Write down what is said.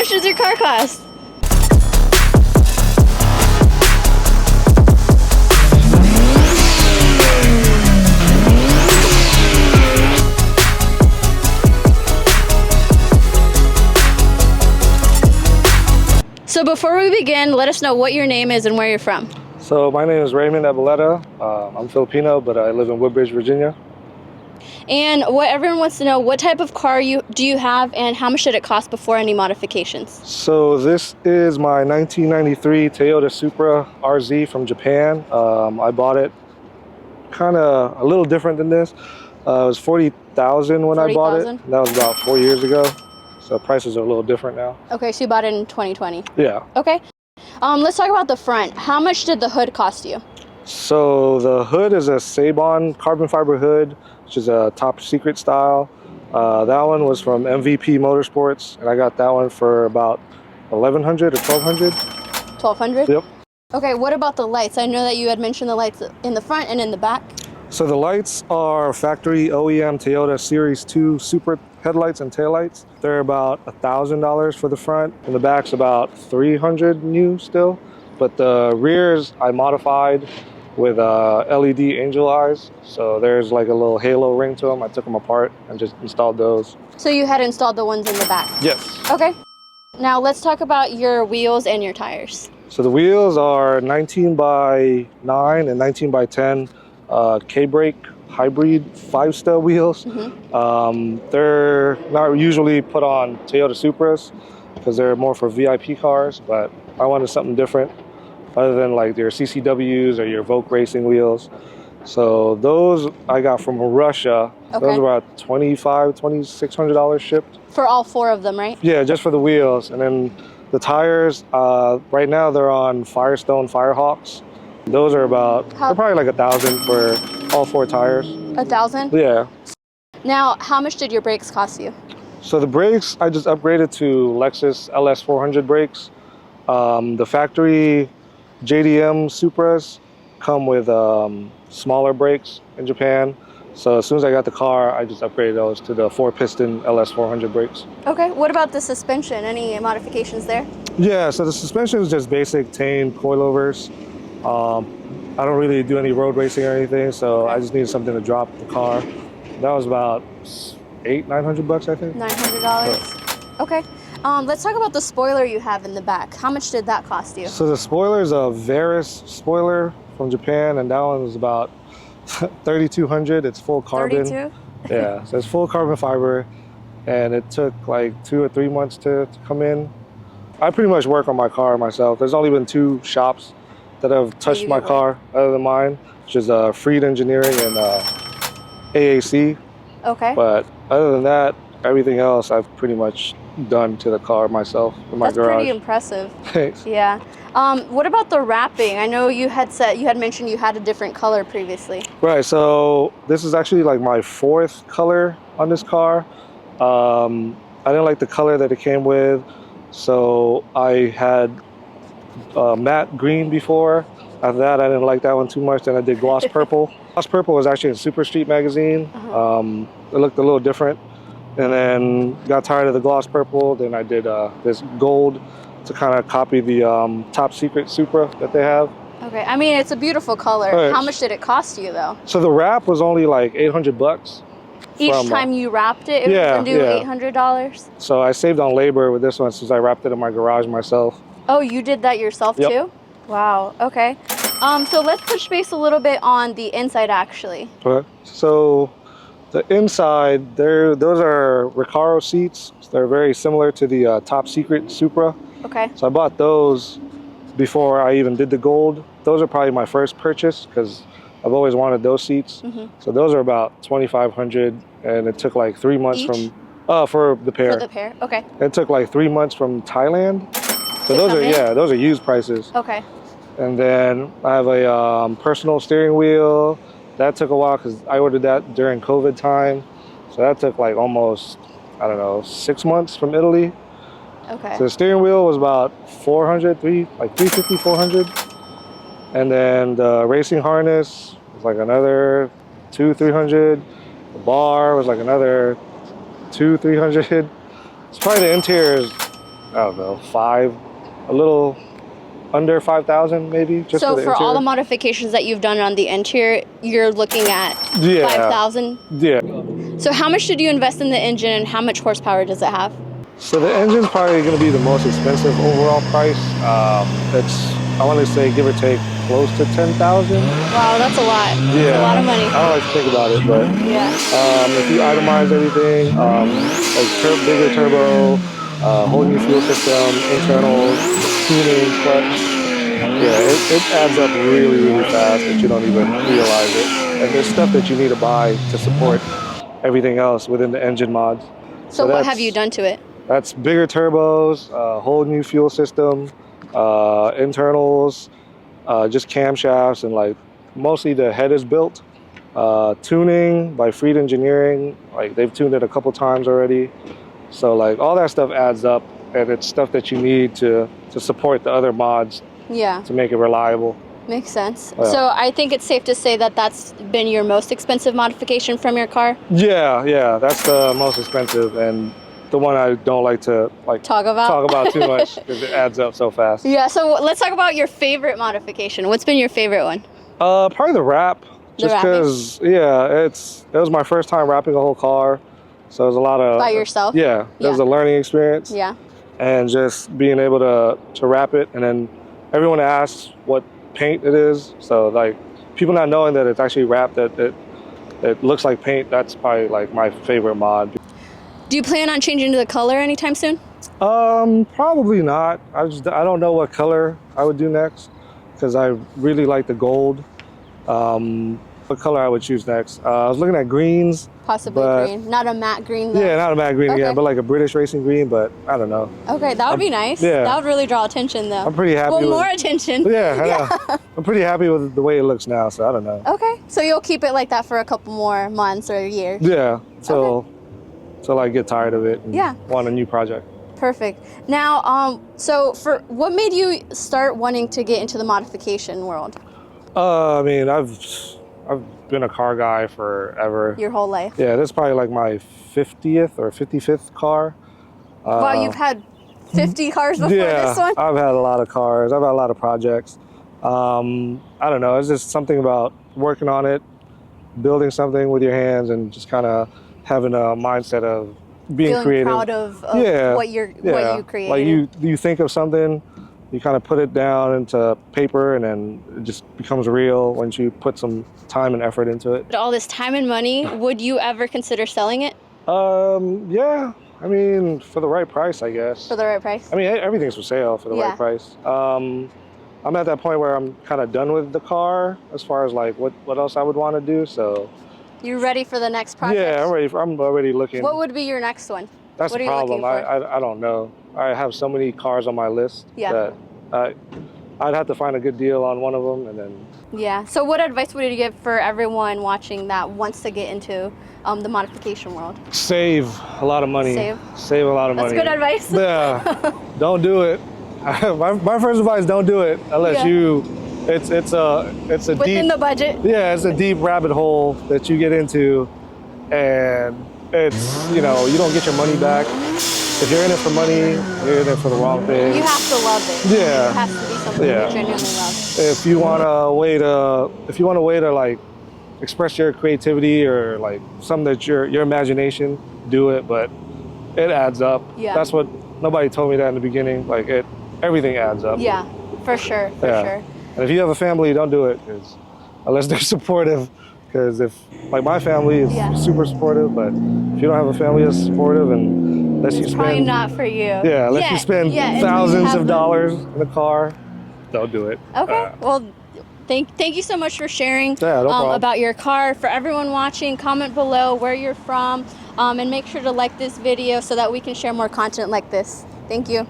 much does your car cost? So before we begin, let us know what your name is and where you're from. So my name is Raymond Abaleta. I'm Filipino, but I live in Woodbridge, Virginia. And what everyone wants to know, what type of car do you have and how much did it cost before any modifications? So this is my 1993 Toyota Supra RZ from Japan. I bought it kind of a little different than this. It was $40,000 when I bought it. That was about 4 years ago. So prices are a little different now. Okay, so you bought it in 2020. Yeah. Okay. Let's talk about the front. How much did the hood cost you? So the hood is a Sabon carbon fiber hood, which is a top secret style. That one was from MVP Motorsports, and I got that one for about $1,100 or $1,200. $1,200? Yep. Okay, what about the lights? I know that you had mentioned the lights in the front and in the back. So the lights are factory OEM Toyota Series 2 Super headlights and taillights. They're about $1,000 for the front, and the back's about $300 new still. But the rears I modified with LED angel eyes. So there's like a little halo ring to them. I took them apart and just installed those. So you had installed the ones in the back? Yes. Okay. Now let's talk about your wheels and your tires. So the wheels are 19 by 9 and 19 by 10 K-brake hybrid 5-stud wheels. They're not usually put on Toyota Supras because they're more for VIP cars, but I wanted something different other than like your CCWs or your Vogue racing wheels. So those I got from Russia. Okay. Those were about $2,600 shipped. For all 4 of them, right? Yeah, just for the wheels. And then the tires, right now they're on Firestone Firehawks. Those are they're probably like $1,000 for all 4 tires. $1,000? Yeah. Now, how much did your brakes cost you? So the brakes, I just upgraded to Lexus LS400 brakes. The factory JDM Supras come with smaller brakes in Japan. So as soon as I got the car, I just upgraded those to the 4-piston LS400 brakes. Okay, what about the suspension? Any modifications there? Yeah, so the suspension is just basic Tane coilovers. I don't really do any road racing or anything, so I just needed something to drop the car. That was about $900, I think. $900. Okay. Let's talk about the spoiler you have in the back. How much did that cost you? So the spoiler is a Veris spoiler from Japan, and that one was about $3,200. It's full carbon. 32? Yeah, so it's full carbon fiber, and it took like 2 or 3 months to come in. I pretty much work on my car myself. There's only been 2 shops that have touched my car other than mine, which is Freed Engineering and AAC. Okay. But other than that, everything else I've pretty much done to the car myself in my garage. That's pretty impressive. Thanks. Yeah. What about the wrapping? I know you had mentioned you had a different color previously. Right, so this is actually like my 4th color on this car. I didn't like the color that it came with, so I had matte green before. After that, I didn't like that one too much. Then I did gloss purple. Gloss purple was actually in Super Street magazine. It looked a little different. And then got tired of the gloss purple. Then I did this gold to kind of copy the top secret Supra that they have. Okay, I mean, it's a beautiful color. Right. How much did it cost you though? So the wrap was only like $800. Each time you wrapped it, it was gonna do $800? So I saved on labor with this one since I wrapped it in my garage myself. Oh, you did that yourself too? Wow, okay. So let's touch base a little bit on the inside actually. Okay. So the inside, those are Recaro seats. They're very similar to the top secret Supra. Okay. So I bought those before I even did the gold. Those are probably my first purchase because I've always wanted those seats. So those are about $2,500, and it took like 3 months for the pair. For the pair, okay. It took like 3 months from Thailand. So those are used prices. Okay. And then I have a personal steering wheel. That took a while because I ordered that during COVID time. So that took like almost, I don't know, 6 months from Italy. Okay. So the steering wheel was about like 350, 400. And then the racing harness was like another 200-300. The bar was like another 200-300. It's probably the interior is I don't know, a little under 5,000 maybe. Just So for, the for all the interior. modifications that you've done on the interior, you're looking at Yeah. 5,000. Yeah. So how much did you invest in the engine, and how much horsepower does it have? So the engine's probably going to be the most expensive overall price. It's, I want to say, give or take, close to 10,000. Wow, that's a lot. Yeah. That's a lot of money. I don't like to think about it, but Yeah. if you itemize everything, like bigger turbo, whole new fuel system, internals, tuning, clutch, yeah, it adds up really, really fast that you don't even realize it. And there's stuff that you need to buy to support everything else within the engine mods. So what have that's- you done to it? That's bigger turbos, whole new fuel system, internals, just camshafts, and like mostly the head is built. Tuning by Freed Engineering, like they've tuned it a couple times already. So like all that stuff adds up, and it's stuff that you need to support the other mods Yeah, to make it reliable. makes sense. Yeah. So I think it's safe to say that that's been your most expensive modification from your car. Yeah, that's the most expensive and the one I don't like to Talk about too much because it adds up so fast. Yeah, so let's talk about your favorite modification. What's been your favorite one? Probably the wrap. Just wrapping? because, yeah, it was my first time wrapping a whole car, so it was a lot of By yourself? Yeah, it was Yeah. a learning experience. Yeah. And just being able to wrap it, and then everyone asks what paint it is. So like people not knowing that it's actually wrapped, that it looks like paint. That's probably like my favorite mod. Do you plan on changing to the color anytime soon? Probably not. I don't know what color I would do next because I really like the gold. What color I would choose next? I was looking at greens. Possibly But- green. Not a matte green though. Yeah, not a matte green Okay. again, but like a British racing green. But I don't know. Okay, that would be nice. yeah. That would really draw attention though. I'm pretty happy. Well, with, more attention. Yeah, I know. I'm pretty happy with the way it looks now. So I don't know. Okay, so you'll keep it like that for a couple more months or years. Yeah, till I get tired of it and Yeah. want a new project. Perfect. Now, so for what made you start wanting to get into the modification world I mean, I've been a car guy forever. your whole life? Yeah, this is probably like my 50th or 55th car. Wow, you've had 50 cars before Yeah, this one? I've had a lot of cars. I've had a lot of projects. I don't know. It's just something about working on it, building something with your hands, and just kind of having a mindset of being Feeling creative. proud of Yeah, what you created. Like you think of something, you kind of put it down into paper, and then it just becomes real once you put some time and effort into it. All this time and money, would you ever consider selling it Yeah. I mean, for the right price, I guess. for the right price? I mean, everything's for sale for the Yeah. right price. I'm at that point where I'm kind of done with the car as far as like what else I would want to do. So You ready for the next project? yeah, I'm already looking. What would be your next one? That's what the are you problem. looking for? I don't know. I have so many cars on my list Yeah. that I'd have to find a good deal on one of them, and then Yeah. So what advice would you give for everyone watching that wants to get into the modification world? save a lot of money. Save. A lot of That's money. good advice. Yeah, don't do it. my first advice: don't do it unless Yeah. It's a Within deep. the budget. Yeah, it's a deep rabbit hole that you get into, and it's, you don't get your money back. If you're in it for money, you're in it for the wrong thing. You have to love it. Yeah. It has to be something Yeah. you genuinely love. If you want a way to like express your creativity or like something that your imagination, do it, but it adds up. Yeah. That's what nobody told me that in the beginning. Like everything adds up. Yeah, for sure, for Yeah. sure. And if you have a family, don't do it unless they're supportive. Because if like my family is Yeah. super supportive, but if you don't have a family that's supportive, and unless you It's probably spend not for you. yeah, unless you spend until you thousands have of them. dollars in a car, don't do it. Okay. Well, thank you so much for sharing Yeah, no problem. about your car. For everyone watching, comment below where you're from, and make sure to like this video so that we can share more content like this. Thank you.